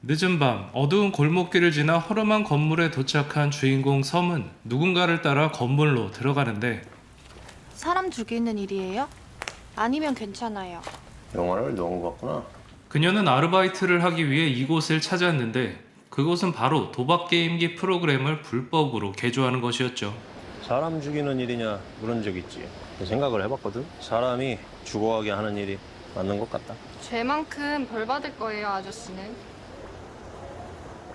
늦은 밤 어두운 골목길을 지나 허름한 건물에 도착한 주인공 섬은 누군가를 따라 건물로 들어가는데 사람 죽이는 일이에요? 아니면 괜찮아요. 영화를 너무 봤구나. 그녀는 아르바이트를 하기 위해 이곳을 찾았는데 그곳은 바로 도박 게임기 프로그램을 불법으로 개조하는 것이었죠. 사람 죽이는 일이냐 물은 적 있지. 생각을 해봤거든. 사람이 죽어가게 하는 일이 맞는 것 같다. 죄만큼 벌 받을 거예요, 아저씨는.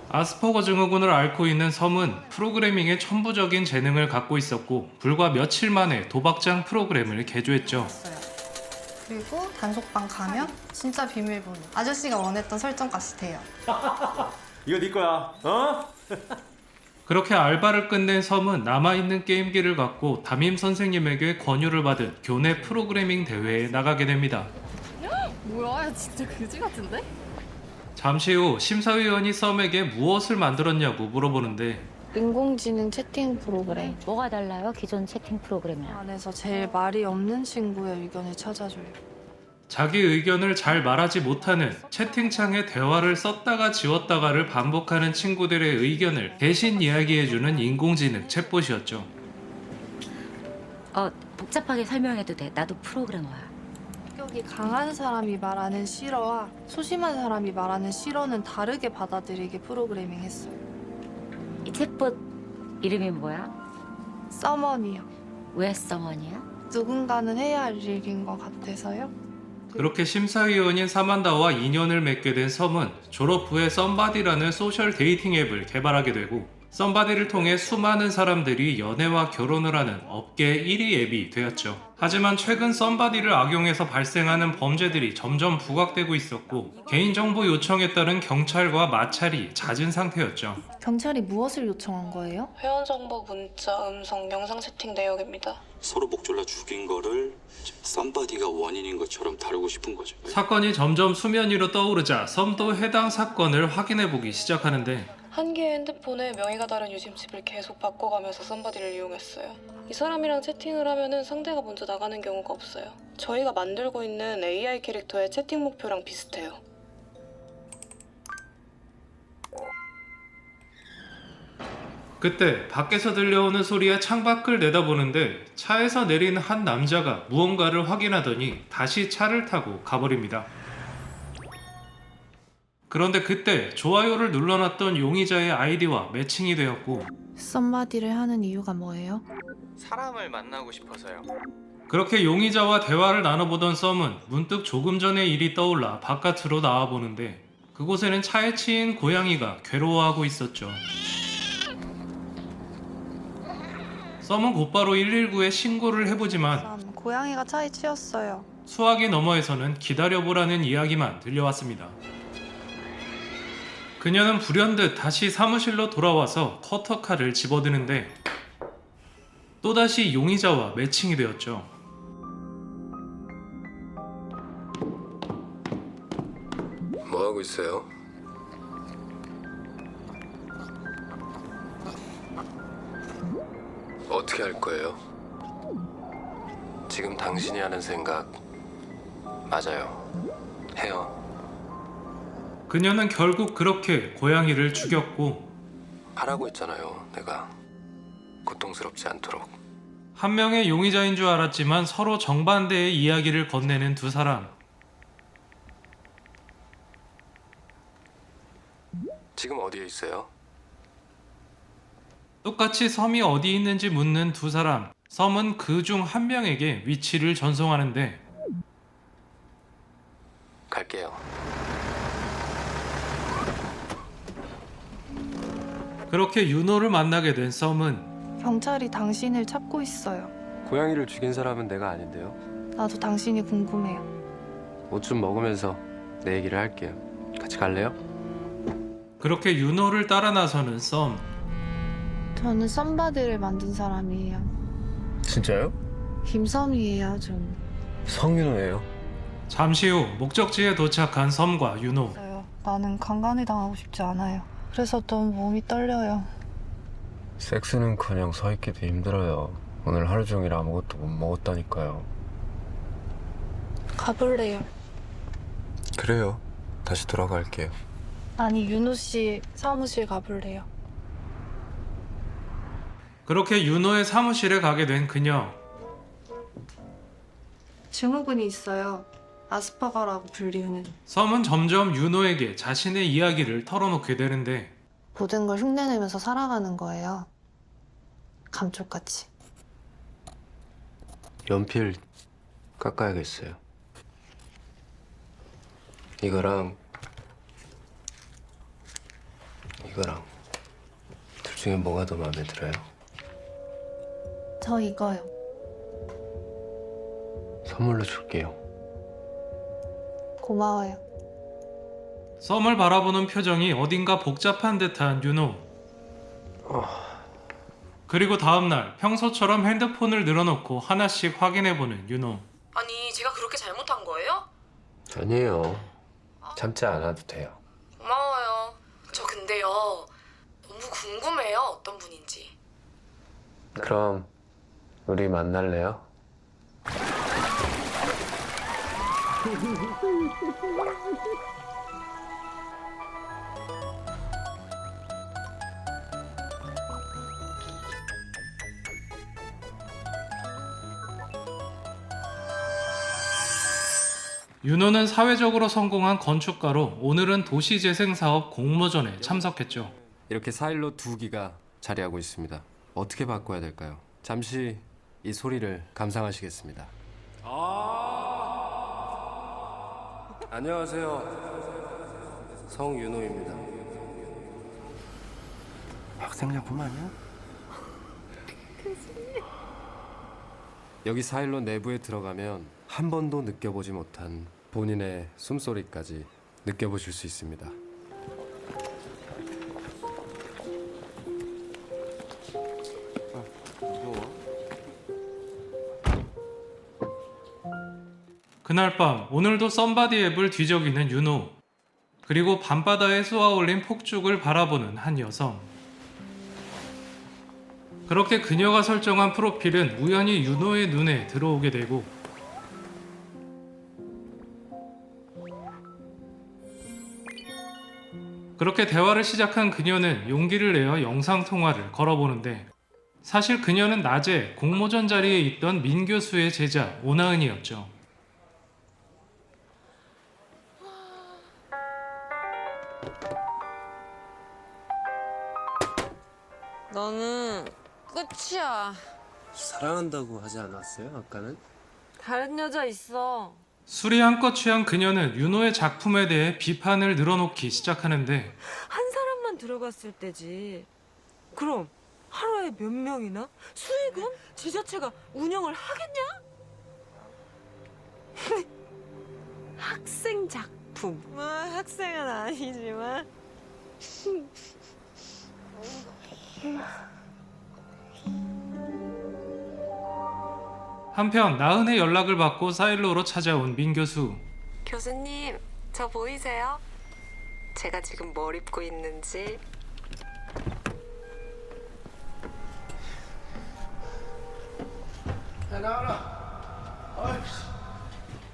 아스퍼거 증후군을 앓고 있는 섬은 프로그래밍에 천부적인 재능을 갖고 있었고 불과 며칠 만에 도박장 프로그램을 개조했죠. 그리고 단속방 가면 진짜 비밀번호. 아저씨가 원했던 설정까지 돼요. 이거 네 거야. 어? 그렇게 알바를 끝낸 섬은 남아있는 게임기를 갖고 담임 선생님에게 권유를 받은 교내 프로그래밍 대회에 나가게 됩니다. 뭐야, 진짜 그지 같은데? 잠시 후 심사위원이 썸에게 무엇을 만들었냐고 물어보는데 인공지능 채팅 프로그램. 뭐가 달라요? 기존 채팅 프로그램이랑. 안에서 제일 말이 없는 친구의 의견을 찾아줘요. 자기 의견을 잘 말하지 못하는 채팅창에 대화를 썼다가 지웠다가를 반복하는 친구들의 의견을 대신 이야기해주는 인공지능 챗봇이었죠. 복잡하게 설명해도 돼. 나도 프로그래머야. 성격이 강한 사람이 말하는 싫어와 소심한 사람이 말하는 싫어는 다르게 받아들이게 프로그래밍 했어요. 이 챗봇 이름이 뭐야? 서머니요. 왜 서머니야? 누군가는 해야 할 일인 것 같아서요. 그렇게 심사위원인 사만다와 인연을 맺게 된 섬은 졸업 후에 썸바디라는 소셜 데이팅 앱을 개발하게 되고 썸바디를 통해 수많은 사람들이 연애와 결혼을 하는 업계 1위 앱이 되었죠. 하지만 최근 썸바디를 악용해서 발생하는 범죄들이 점점 부각되고 있었고 개인정보 요청에 따른 경찰과 마찰이 잦은 상태였죠. 경찰이 무엇을 요청한 거예요? 회원 정보 문자, 음성, 영상 채팅 내역입니다. 서로 목졸라 죽인 거를 썸바디가 원인인 것처럼 다루고 싶은 거죠. 사건이 점점 수면 위로 떠오르자 썸도 해당 사건을 확인해보기 시작하는데 한 개의 핸드폰에 명의가 다른 유심칩을 계속 바꿔가면서 썸바디를 이용했어요. 이 사람이랑 채팅을 하면은 상대가 먼저 나가는 경우가 없어요. 저희가 만들고 있는 AI 캐릭터의 채팅 목표랑 비슷해요. 그때 밖에서 들려오는 소리에 창밖을 내다보는데 차에서 내리는 한 남자가 무언가를 확인하더니 다시 차를 타고 가버립니다. 그런데 그때 좋아요를 눌러놨던 용의자의 아이디와 매칭이 되었고 썸바디를 하는 이유가 뭐예요? 사람을 만나고 싶어서요. 그렇게 용의자와 대화를 나눠보던 썸은 문득 조금 전의 일이 떠올라 바깥으로 나와보는데 그곳에는 차에 치인 고양이가 괴로워하고 있었죠. 썸은 곧바로 119에 신고를 해보지만 고양이가 차에 치였어요. 수화기 너머에서는 기다려보라는 이야기만 들려왔습니다. 그녀는 불현듯 다시 사무실로 돌아와서 커터칼을 집어드는데 또다시 용의자와 매칭이 되었죠. 뭐 하고 있어요? 어떻게 할 거예요? 지금 당신이 하는 생각 맞아요. 해요. 그녀는 결국 그렇게 고양이를 죽였고 하라고 했잖아요. 내가 고통스럽지 않도록. 한 명의 용의자인 줄 알았지만 서로 정반대의 이야기를 건네는 두 사람. 지금 어디에 있어요? 똑같이 섬이 어디 있는지 묻는 두 사람. 섬은 그 중 한 명에게 위치를 전송하는데 갈게요. 그렇게 윤호를 만나게 된 썸은 경찰이 당신을 찾고 있어요. 고양이를 죽인 사람은 내가 아닌데요. 나도 당신이 궁금해요. 옷 좀 먹으면서 내 얘기를 할게요. 같이 갈래요? 그렇게 윤호를 따라 나서는 썸. 저는 썸바디를 만든 사람이에요. 진짜요? 김섬이에요, 좀. 성윤호예요. 잠시 후 목적지에 도착한 썸과 윤호. 나는 강간을 당하고 싶지 않아요. 그래서 너무 몸이 떨려요. 섹스는커녕 서 있기도 힘들어요. 오늘 하루 종일 아무것도 못 먹었다니까요. 가볼래요. 그래요. 다시 돌아갈게요. 아니, 윤호 씨 사무실 가볼래요? 그렇게 윤호의 사무실에 가게 된 그녀. 증후군이 있어요. 아스퍼거라고 불리우는. 썸은 점점 윤호에게 자신의 이야기를 털어놓게 되는데 모든 걸 흉내내면서 살아가는 거예요. 감쪽같이. 연필 깎아야겠어요. 이거랑 이거랑 둘 중에 뭐가 더 마음에 들어요? 저 이거요. 선물로 줄게요. 고마워요. 썸을 바라보는 표정이 어딘가 복잡한 듯한 윤호. 그리고 다음날 평소처럼 핸드폰을 늘어놓고 하나씩 확인해보는 윤호. 아니, 제가 그렇게 잘못한 거예요? 아니에요. 참지 않아도 돼요. 고마워요. 저 근데요, 너무 궁금해요. 어떤 분인지. 그럼 우리 만날래요? 윤호는 사회적으로 성공한 건축가로 오늘은 도시재생사업 공모전에 참석했죠. 이렇게 사일로 2기가 자리하고 있습니다. 어떻게 바꿔야 될까요? 잠시 이 소리를 감상하시겠습니다. 안녕하세요. 성윤호입니다. 학생약품 아니야? 여기 사일로 내부에 들어가면 한 번도 느껴보지 못한 본인의 숨소리까지 느껴보실 수 있습니다. 그날 밤 오늘도 썸바디 앱을 뒤적이는 윤호. 그리고 밤바다에 쏘아올린 폭죽을 바라보는 한 여성. 그렇게 그녀가 설정한 프로필은 우연히 윤호의 눈에 들어오게 되고 그렇게 대화를 시작한 그녀는 용기를 내어 영상통화를 걸어보는데 사실 그녀는 낮에 공모전 자리에 있던 민 교수의 제자 오나은이었죠. 너는 끝이야. 사랑한다고 하지 않았어요? 아까는? 다른 여자 있어. 술이 한껏 취한 그녀는 윤호의 작품에 대해 비판을 늘어놓기 시작하는데 한 사람만 들어갔을 때지. 그럼 하루에 몇 명이나? 수익은 지자체가 운영을 하겠냐? 학생 작품. 뭐 학생은 아니지만. 한편 나은의 연락을 받고 사일로로 찾아온 민 교수. 교수님, 저 보이세요? 제가 지금 뭘 입고 있는지. 야, 나은아. 아이씨.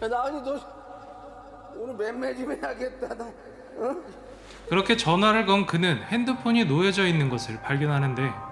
야, 나은이 너 오늘 맴매 좀 해야겠다. 나, 어? 그렇게 전화를 건 그는 핸드폰이 놓여져 있는 것을 발견하는데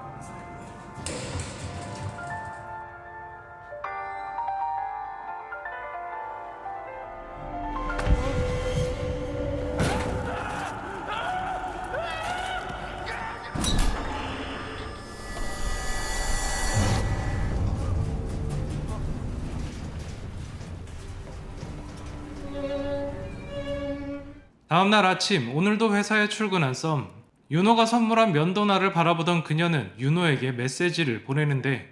다음날 아침 오늘도 회사에 출근한 썸. 윤호가 선물한 면도날을 바라보던 그녀는 윤호에게 메시지를 보내는데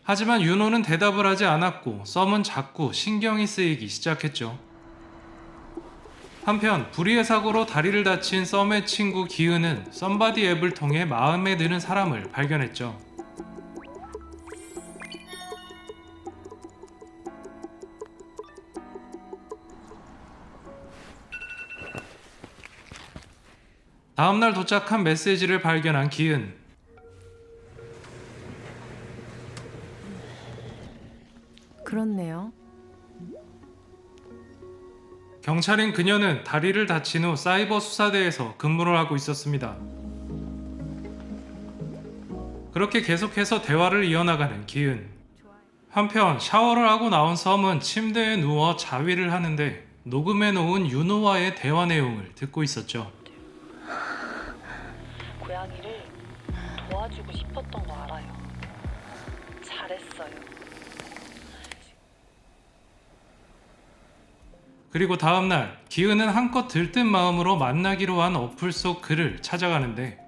하지만 윤호는 대답을 하지 않았고 썸은 자꾸 신경이 쓰이기 시작했죠. 한편 불의의 사고로 다리를 다친 썸의 친구 기은은 썸바디 앱을 통해 마음에 드는 사람을 발견했죠. 다음날 도착한 메시지를 발견한 기은. 그렇네요. 경찰인 그녀는 다리를 다친 후 사이버 수사대에서 근무를 하고 있었습니다. 그렇게 계속해서 대화를 이어나가는 기은. 한편 샤워를 하고 나온 썸은 침대에 누워 자위를 하는데 녹음해놓은 윤호와의 대화 내용을 듣고 있었죠. 고양이를 도와주고 싶었던 거 알아요. 잘했어요. 그리고 다음날 기은은 한껏 들뜬 마음으로 만나기로 한 어플 속 글을 찾아가는데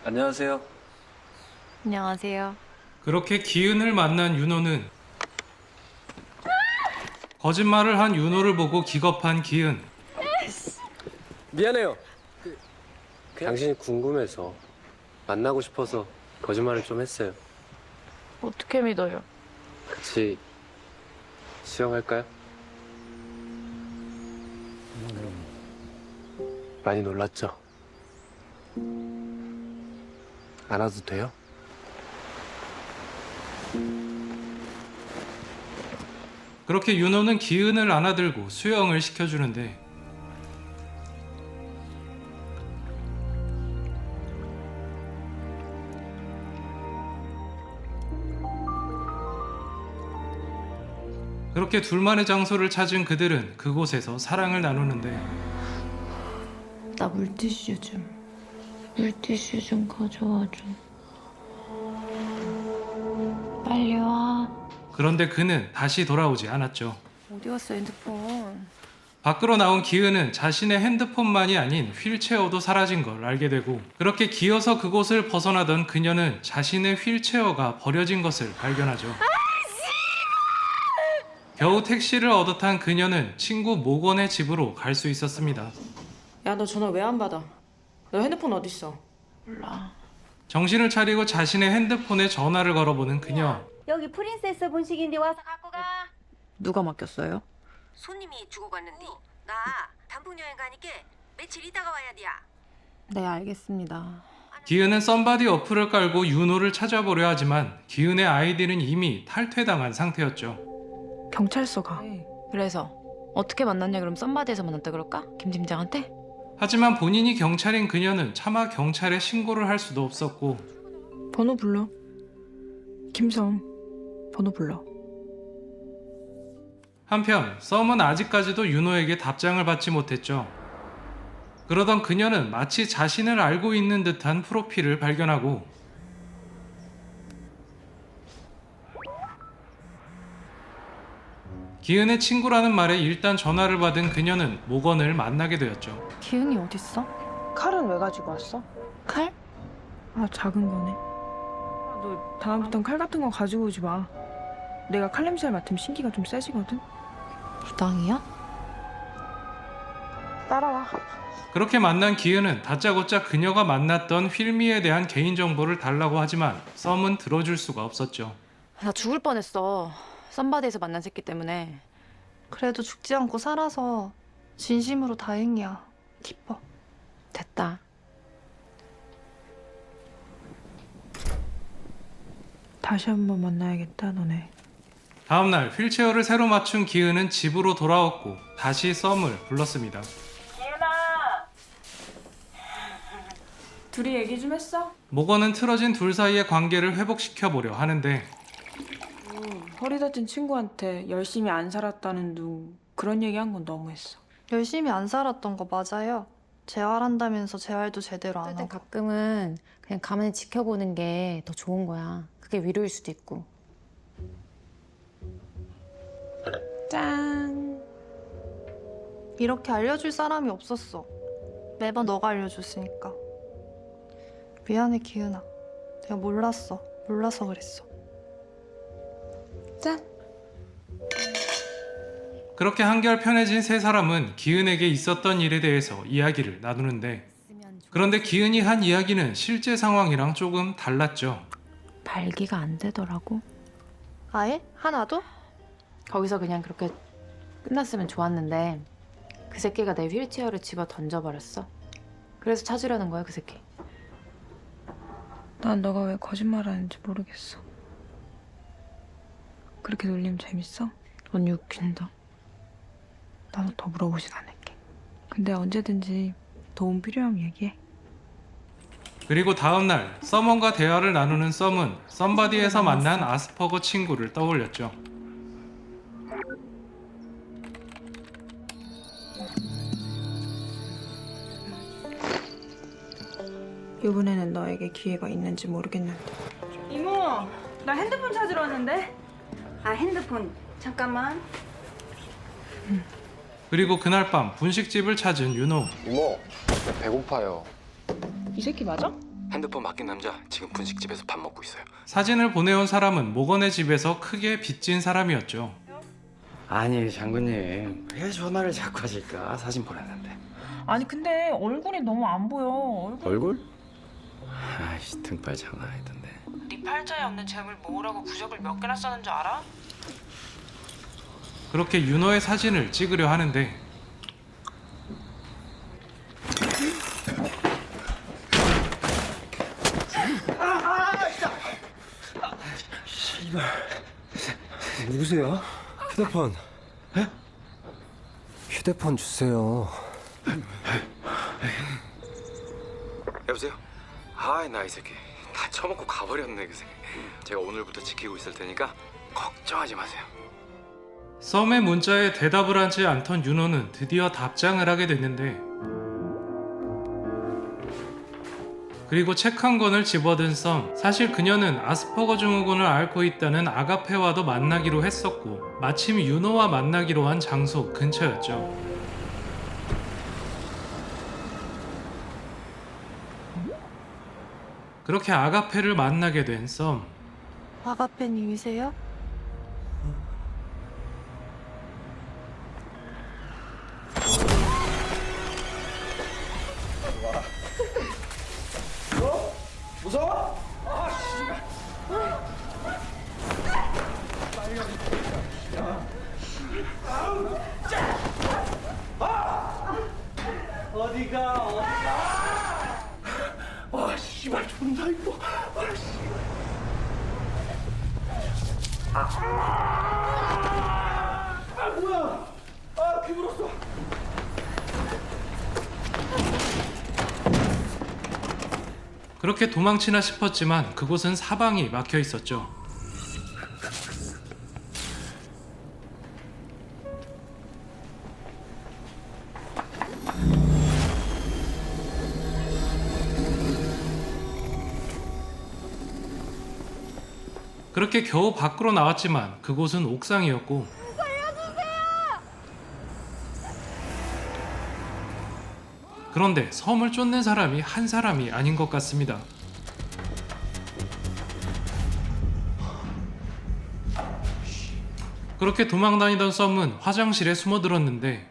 안녕하세요. 안녕하세요. 그렇게 기은을 만난 윤호는 거짓말을 한 윤호를 보고 기겁한 기은. 미안해요. 당신이 궁금해서 만나고 싶어서 거짓말을 좀 했어요. 어떻게 믿어요? 같이 수영할까요? 많이 놀랐죠? 안 와도 돼요? 그렇게 윤호는 기은을 안아들고 수영을 시켜주는데 그렇게 둘만의 장소를 찾은 그들은 그곳에서 사랑을 나누는데 나 물티슈 좀 가져와 줘. 빨리 와. 그런데 그는 다시 돌아오지 않았죠. 어디 갔어 핸드폰? 밖으로 나온 기은은 자신의 핸드폰만이 아닌 휠체어도 사라진 걸 알게 되고 그렇게 기어서 그곳을 벗어나던 그녀는 자신의 휠체어가 버려진 것을 발견하죠. 겨우 택시를 얻어 탄 그녀는 친구 모건의 집으로 갈 수 있었습니다. 야, 너 전화 왜 안 받아? 너 핸드폰 어딨어? 몰라. 정신을 차리고 자신의 핸드폰에 전화를 걸어보는 그녀. 여기 프린세스 본식인데 와서 갖고 가. 누가 맡겼어요? 손님이 주고 갔는데 나 단풍 여행 가니까 며칠 있다가 와야 돼야. 네, 알겠습니다. 기은은 썸바디 어플을 깔고 윤호를 찾아보려 하지만 기은의 아이디는 이미 탈퇴당한 상태였죠. 경찰서 가. 그래서 어떻게 만났냐 그럼 썸바디에서 만났다 그럴까? 김 팀장한테? 하지만 본인이 경찰인 그녀는 차마 경찰에 신고를 할 수도 없었고 번호 불러. 김성, 번호 불러. 한편 썸은 아직까지도 윤호에게 답장을 받지 못했죠. 그러던 그녀는 마치 자신을 알고 있는 듯한 프로필을 발견하고 기은의 친구라는 말에 일단 전화를 받은 그녀는 모건을 만나게 되었죠. 기은이 어딨어? 칼은 왜 가지고 왔어? 칼? 아, 작은 거네. 너 다음부턴 칼 같은 거 가지고 오지 마. 내가 칼 냄새를 맡으면 신기가 좀 세지거든. 부당이야? 따라와. 그렇게 만난 기은은 다짜고짜 그녀가 만났던 휠미에 대한 개인정보를 달라고 하지만 썸은 들어줄 수가 없었죠. 나 죽을 뻔했어. 썸바디에서 만난 새끼 때문에. 그래도 죽지 않고 살아서 진심으로 다행이야. 기뻐. 됐다. 다시 한번 만나야겠다, 너네. 다음날 휠체어를 새로 맞춘 기은은 집으로 돌아왔고 다시 썸을 불렀습니다. 둘이 얘기 좀 했어? 모건은 틀어진 둘 사이의 관계를 회복시켜보려 하는데 허리 다친 친구한테 열심히 안 살았다는 둥 그런 얘기한 건 너무했어. 열심히 안 살았던 거 맞아요. 재활한다면서 재활도 제대로 안 하고. 가끔은 그냥 가만히 지켜보는 게 더 좋은 거야. 그게 위로일 수도 있고. 짠. 이렇게 알려줄 사람이 없었어. 매번 너가 알려줬으니까. 미안해 기은아. 내가 몰랐어. 몰라서 그랬어. 짠. 그렇게 한결 편해진 세 사람은 기은에게 있었던 일에 대해서 이야기를 나누는데 그런데 기은이 한 이야기는 실제 상황이랑 조금 달랐죠. 발기가 안 되더라고. 아예? 하나도? 거기서 그냥 그렇게 끝났으면 좋았는데 그 새끼가 내 휠체어를 집어 던져버렸어. 그래서 찾으려는 거야, 그 새끼. 난 너가 왜 거짓말하는지 모르겠어. 그렇게 놀리면 재밌어? 언니 웃긴다. 나도 더 물어보진 않을게. 근데 언제든지 도움 필요하면 얘기해. 그리고 다음날 서먼과 대화를 나누는 썸은 썸바디에서 만난 아스퍼거 친구를 떠올렸죠. 이번에는 너에게 기회가 있는지 모르겠는데. 이모, 나 핸드폰 찾으러 왔는데. 아, 핸드폰. 잠깐만. 그리고 그날 밤 분식집을 찾은 윤호. 이모, 배고파요. 이 새끼 맞아? 핸드폰 맡긴 남자 지금 분식집에서 밥 먹고 있어요. 사진을 보내온 사람은 모건의 집에서 크게 빚진 사람이었죠. 아니 장군님 왜 전화를 자꾸 하실까? 사진 보냈는데. 아니 근데 얼굴이 너무 안 보여. 얼굴? 아이씨 등발 장난 아니던데. 네 팔자에 없는 재물 모으라고 부적을 몇 개나 썼는 줄 알아? 그렇게 윤호의 사진을 찍으려 하는데 씨발. 누구세요? 휴대폰. 에? 휴대폰 주세요. 여보세요? 아이 나 이 새끼 다 처먹고 가버렸네 그 새끼. 제가 오늘부터 지키고 있을 테니까 걱정하지 마세요. 썸의 문자에 대답을 하지 않던 윤호는 드디어 답장을 하게 됐는데 그리고 책 한 권을 집어든 썸. 사실 그녀는 아스퍼거 증후군을 앓고 있다는 아가페와도 만나기로 했었고 마침 윤호와 만나기로 한 장소 근처였죠. 그렇게 아가페를 만나게 된 썸. 아가페님이세요? 무서워? 아, 씨발. 빨리 야. 아우, 짜. 어디가? 아, 씨발 존나 이뻐. 아, 씨발. 뭐야? 아, 귀 물었어. 그렇게 도망치나 싶었지만 그곳은 사방이 막혀 있었죠. 그렇게 겨우 밖으로 나왔지만 그곳은 옥상이었고 그런데 섬을 쫓는 사람이 한 사람이 아닌 것 같습니다. 그렇게 도망다니던 썸은 화장실에 숨어들었는데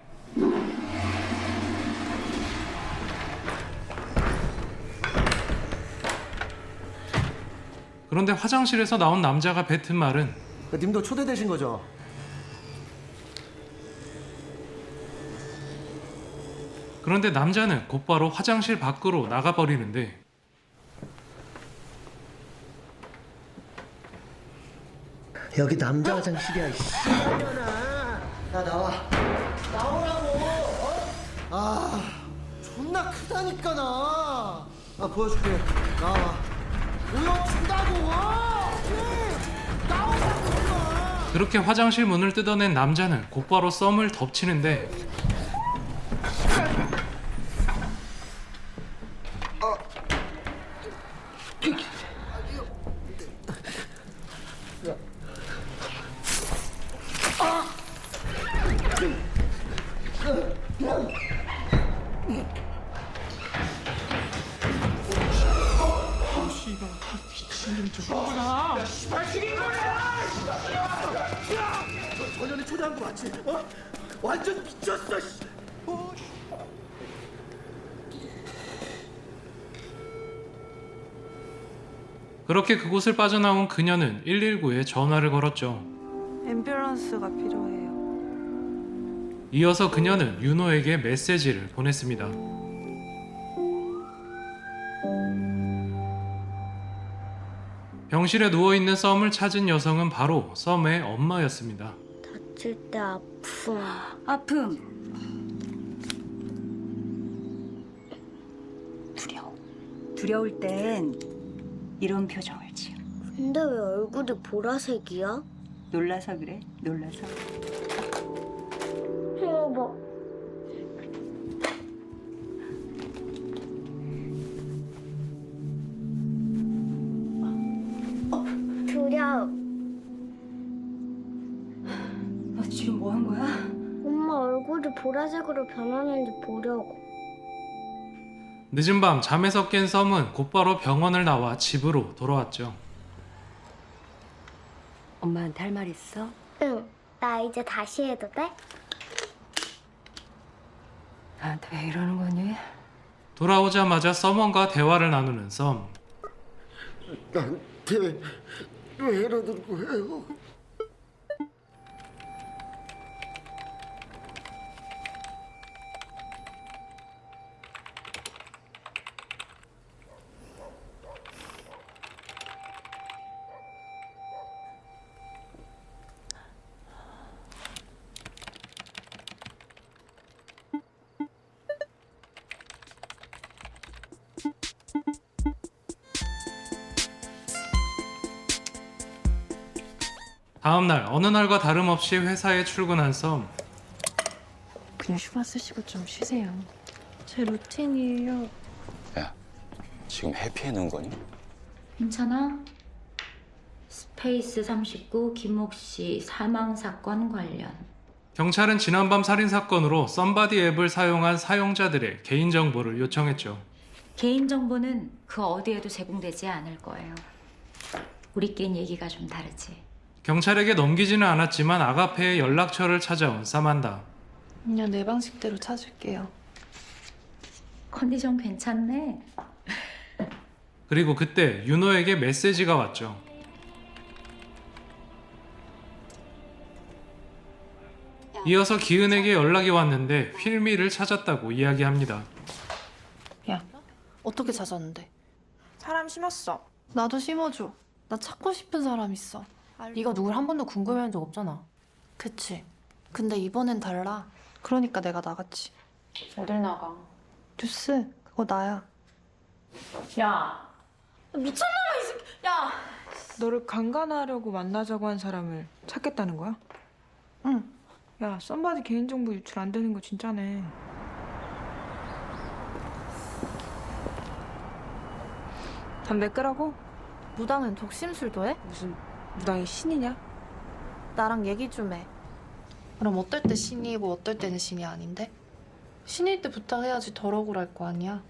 그런데 화장실에서 나온 남자가 뱉은 말은 님도 초대되신 거죠? 그런데 남자는 곧바로 화장실 밖으로 나가버리는데 여기 남자 화장실이야. 이 씨발년아. 야 나와. 나오라고. 어? 아 존나 크다니까 나. 나 보여줄게. 나와. 보여준다고. 나오라고. 그렇게 화장실 문을 뜯어낸 남자는 곧바로 썸을 덮치는데 야, 씨발 죽인 거야! 너 전현에 초대한 거 맞지? 어? 완전 미쳤어, 씨. 그렇게 그곳을 빠져나온 그녀는 119에 전화를 걸었죠. 앰뷸런스가 필요해요. 이어서 그녀는 윤호에게 메시지를 보냈습니다. 병실에 누워있는 썸을 찾은 여성은 바로 썸의 엄마였습니다. 다칠 때 아픔. 두려울 땐 이런 표정을 지어. 근데 왜 얼굴이 보라색이야? 놀라서 그래, 놀라서. 여보. 두려워. 너 지금 뭐 한 거야? 엄마 얼굴이 보라색으로 변하는지 보려고. 늦은 밤 잠에서 깬 썸은 곧바로 병원을 나와 집으로 돌아왔죠. 엄마한테 할 말 있어? 응. 나 이제 다시 해도 돼? 나한테 왜 이러는 거니? 돌아오자마자 썸원과 대화를 나누는 썸. 나한테 왜 이러는 거예요? 다음날 어느 날과 다름없이 회사에 출근한 썸. 그냥 휴가 쓰시고 좀 쉬세요. 제 루틴이에요. 야, 지금 해피해 놓은 거니? 괜찮아? 스페이스 39 김옥 씨 사망 사건 관련. 경찰은 지난밤 살인사건으로 썸바디 앱을 사용한 사용자들의 개인정보를 요청했죠. 개인정보는 그 어디에도 제공되지 않을 거예요. 우리끼린 얘기가 좀 다르지. 경찰에게 넘기지는 않았지만 아가페의 연락처를 찾아온 사만다. 그냥 내 방식대로 찾을게요. 컨디션 괜찮네. 그리고 그때 윤호에게 메시지가 왔죠. 이어서 기은에게 연락이 왔는데 휠미를 찾았다고 이야기합니다. 야, 어떻게 찾았는데? 사람 심었어. 나도 심어줘. 나 찾고 싶은 사람 있어. 네가 누굴 한 번도 궁금해한 적 없잖아. 그치. 근데 이번엔 달라. 그러니까 내가 나갔지. 어딜 나가? 뉴스, 그거 나야. 야, 미쳤나봐, 이 새끼. 야! 너를 강간하려고 만나자고 한 사람을 찾겠다는 거야? 응. 야, 썸바디 개인정보 유출 안 되는 거 진짜네. 담배 끄라고? 무당은 독심술도 해? 무슨 무당이 신이냐? 나랑 얘기 좀 해. 그럼 어떨 때 신이고 어떨 때는 신이 아닌데? 신일 때 부탁해야지 덜 억울할 거 아니야.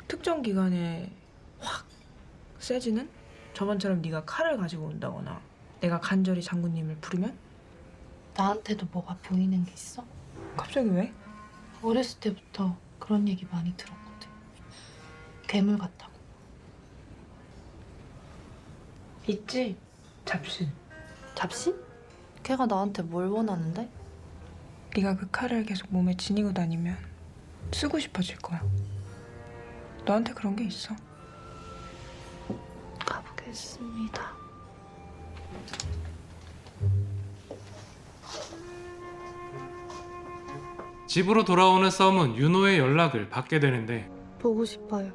특정 기간에 확 세지는? 저번처럼 네가 칼을 가지고 온다거나 내가 간절히 장군님을 부르면? 나한테도 뭐가 보이는 게 있어? 갑자기 왜? 어렸을 때부터 그런 얘기 많이 들었거든. 괴물 같다고. 있지? 잡신. 잡신? 걔가 나한테 뭘 원하는데? 네가 그 칼을 계속 몸에 지니고 다니면 쓰고 싶어질 거야. 너한테 그런 게 있어. 가보겠습니다. 집으로 돌아오는 썸은 윤호의 연락을 받게 되는데 보고 싶어요.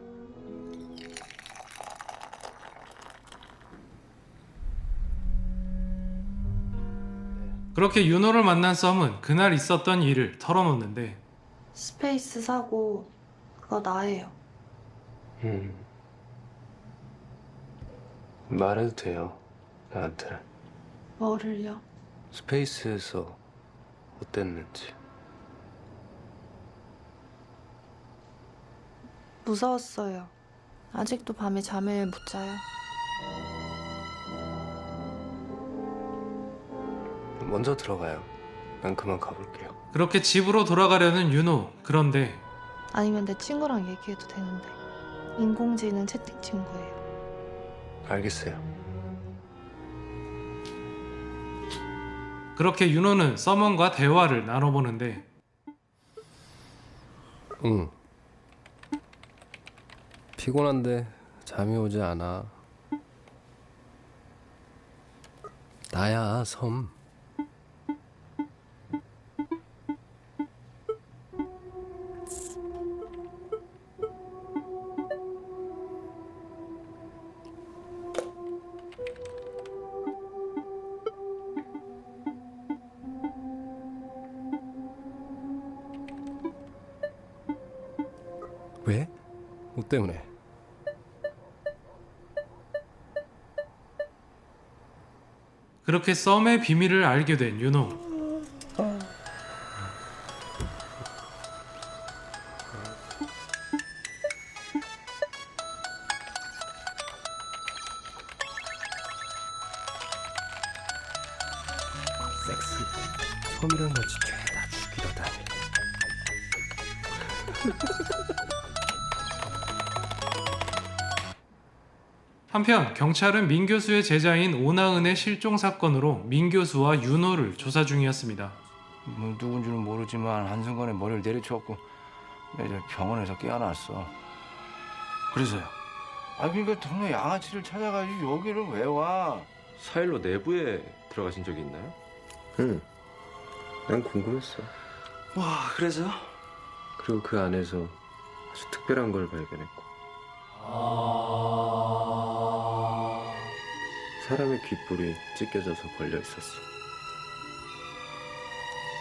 그렇게 윤호를 만난 썸은 그날 있었던 일을 털어놓는데 스페이스 사고 그거 나예요. 말해도 돼요, 나한테. 뭐를요? 스페이스에서 어땠는지. 무서웠어요. 아직도 밤에 잠을 못 자요. 먼저 들어가요. 난 그만 가볼게요. 그렇게 집으로 돌아가려는 윤호. 그런데 아니면 내 친구랑 얘기해도 되는데. 인공지능 채팅 친구예요. 알겠어요. 그렇게 윤호는 썸원과 대화를 나눠보는데 응. 피곤한데 잠이 오지 않아. 나야, 섬. 왜? 뭐 때문에? 그렇게 썸의 비밀을 알게 된 윤호. 섹스. 섬이랑 같이 죄다 죽이려다니. 한편 경찰은 민 교수의 제자인 오나은의 실종 사건으로 민 교수와 윤호를 조사 중이었습니다. 뭐 누군지는 모르지만 한순간에 머리를 내리쳤고 이제 병원에서 깨어났어. 그래서요? 아 그러니까 동네 양아치를 찾아가지고 여기를 왜 와? 사일로 내부에 들어가신 적이 있나요? 응. 난 궁금했어. 와, 그래서? 그리고 그 안에서 아주 특별한 걸 발견했고. 사람의 귓불이 찢겨져서 걸려 있었어.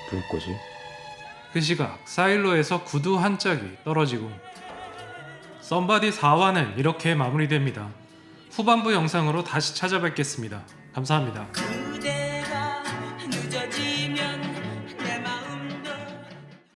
누구 거지? 그 시각 사일로에서 구두 한 짝이 떨어지고 썸바디 4화는 이렇게 마무리됩니다. 후반부 영상으로 다시 찾아뵙겠습니다. 감사합니다.